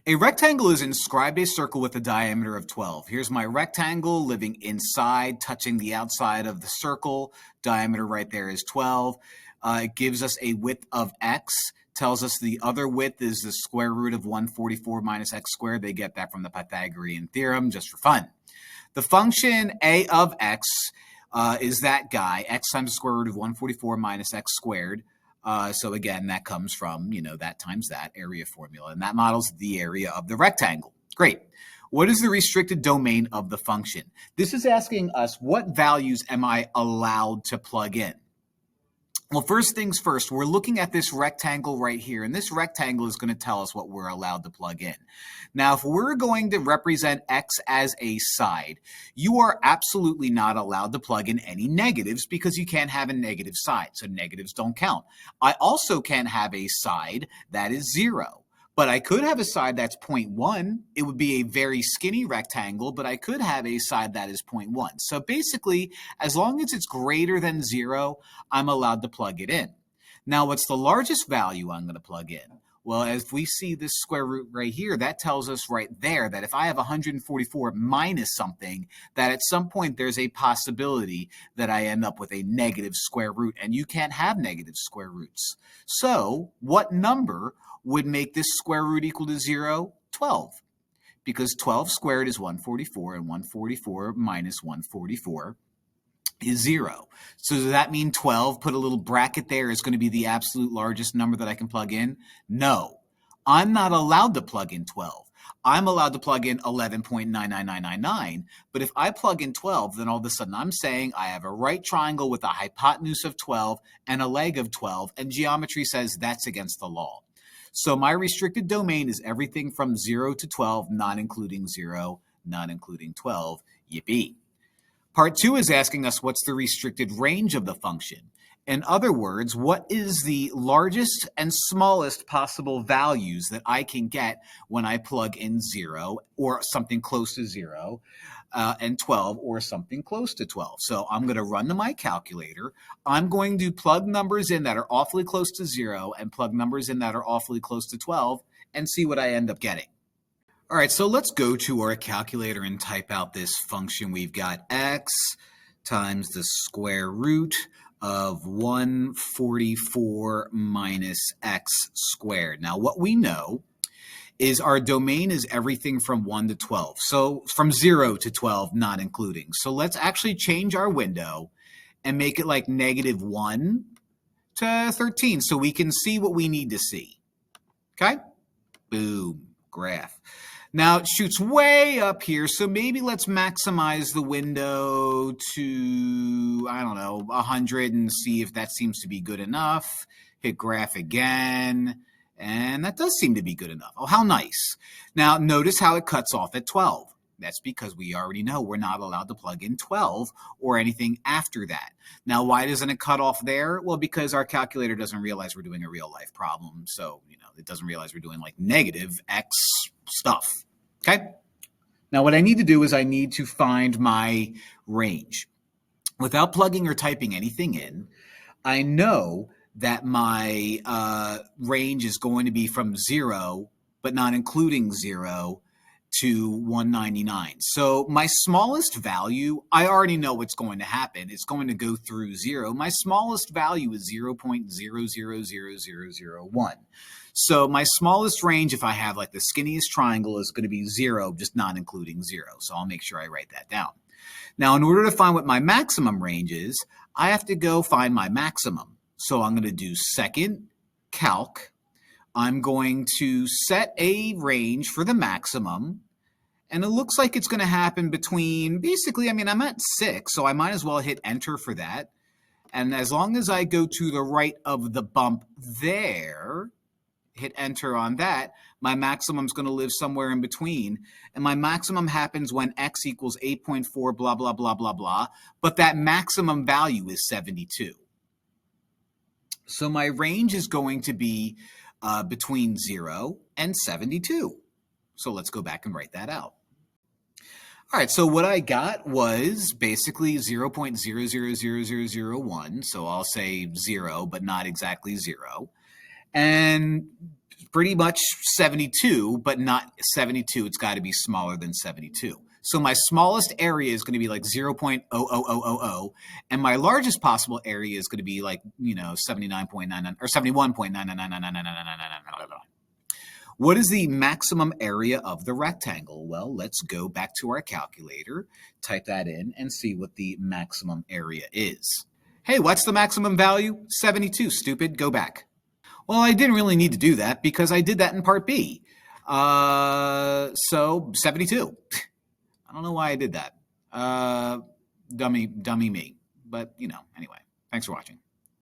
A rectangle is inscribed a circle with a diameter of 12. Here's my rectangle living inside, touching the outside of the circle. Diameter right there is 12. It gives us a width of x, tells us the other width is the square root of 144 minus x squared. They get that from the Pythagorean theorem just for fun. The function a of x is that guy, x times the square root of 144 minus x squared. So again, that comes from, that times that area formula, and that models the area of the rectangle. Great. What is the restricted domain of the function? This is asking us what values am I allowed to plug in? Well, first things first, we're looking at this rectangle right here, and this rectangle is going to tell us what we're allowed to plug in. Now, if we're going to represent x as a side, you are absolutely not allowed to plug in any negatives because you can't have a negative side, so negatives don't count. I also can't have a side that is 0. But I could have a side that's 0.1. It would be a very skinny rectangle, but I could have a side that is 0.1. So basically, as long as it's greater than 0, I'm allowed to plug it in. Now, what's the largest value I'm going to plug in? Well, as we see this square root right here, that tells us right there that if I have 144 minus something, that at some point there's a possibility that I end up with a negative square root, and you can't have negative square roots. So what number would make this square root equal to 0? 12. Because 12 squared is 144, and 144 minus 144 is 0. So does that mean 12, put a little bracket there, is going to be the absolute largest number that I can plug in? No. I'm not allowed to plug in 12. I'm allowed to plug in 11.99999, but if I plug in 12, then all of a sudden I'm saying I have a right triangle with a hypotenuse of 12 and a leg of 12, and geometry says that's against the law. So my restricted domain is everything from 0 to 12, not including 0, not including 12. Yippee. Part 2 is asking us what's the restricted range of the function. In other words, what is the largest and smallest possible values that I can get when I plug in 0 or something close to 0 and 12 or something close to 12. So I'm going to run to my calculator. I'm going to plug numbers in that are awfully close to 0 and plug numbers in that are awfully close to 12 and see what I end up getting. All right, so let's go to our calculator and type out this function. We've got x times the square root of 144 minus x squared. Now, what we know is our domain is everything from 1 to 12. So from 0 to 12, not including. So let's actually change our window and make it like -1 to 13 so we can see what we need to see. Okay? Boom, graph. Now it shoots way up here, so maybe let's maximize the window to, 100 and see if that seems to be good enough. Hit graph again, and that does seem to be good enough. Oh, how nice. Now notice how it cuts off at 12. That's because we already know we're not allowed to plug in 12 or anything after that. Now, why doesn't it cut off there? Well, because our calculator doesn't realize we're doing a real life problem. So, it doesn't realize we're doing like negative x stuff. Okay? Now, what I need to do is I need to find my range. Without plugging or typing anything in, I know that my range is going to be from 0, but not including 0, to 199. So my smallest value, I already know what's going to happen. It's going to go through 0. My smallest value is 0.000001. So my smallest range, if I have like the skinniest triangle, is going to be 0, just not including 0. So I'll make sure I write that down. Now, in order to find what my maximum range is, I have to go find my maximum. So I'm going to do second calc. I'm going to set a range for the maximum, and it looks like it's going to happen between, basically, I'm at 6, so I might as well hit enter for that. And as long as I go to the right of the bump there, hit enter on that, my maximum is going to live somewhere in between. And my maximum happens when x equals 8.4, blah, blah, blah, blah, blah. But that maximum value is 72. So my range is going to be between 0 and 72. So let's go back and write that out. All right, so what I got was basically 0.000001. So I'll say 0, but not exactly 0. And pretty much 72, but not 72. It's got to be smaller than 72. So my smallest area is going to be like 0.00000, and my largest possible area is going to be like, 79.99 or 71.999999999. What is the maximum area of the rectangle? Well, let's go back to our calculator, type that in, and see what the maximum area is. Hey, what's the maximum value? 72, stupid. Go back. Well, I didn't really need to do that because I did that in part B. So 72. I don't know why I did that. Dummy me. But, anyway, thanks for watching.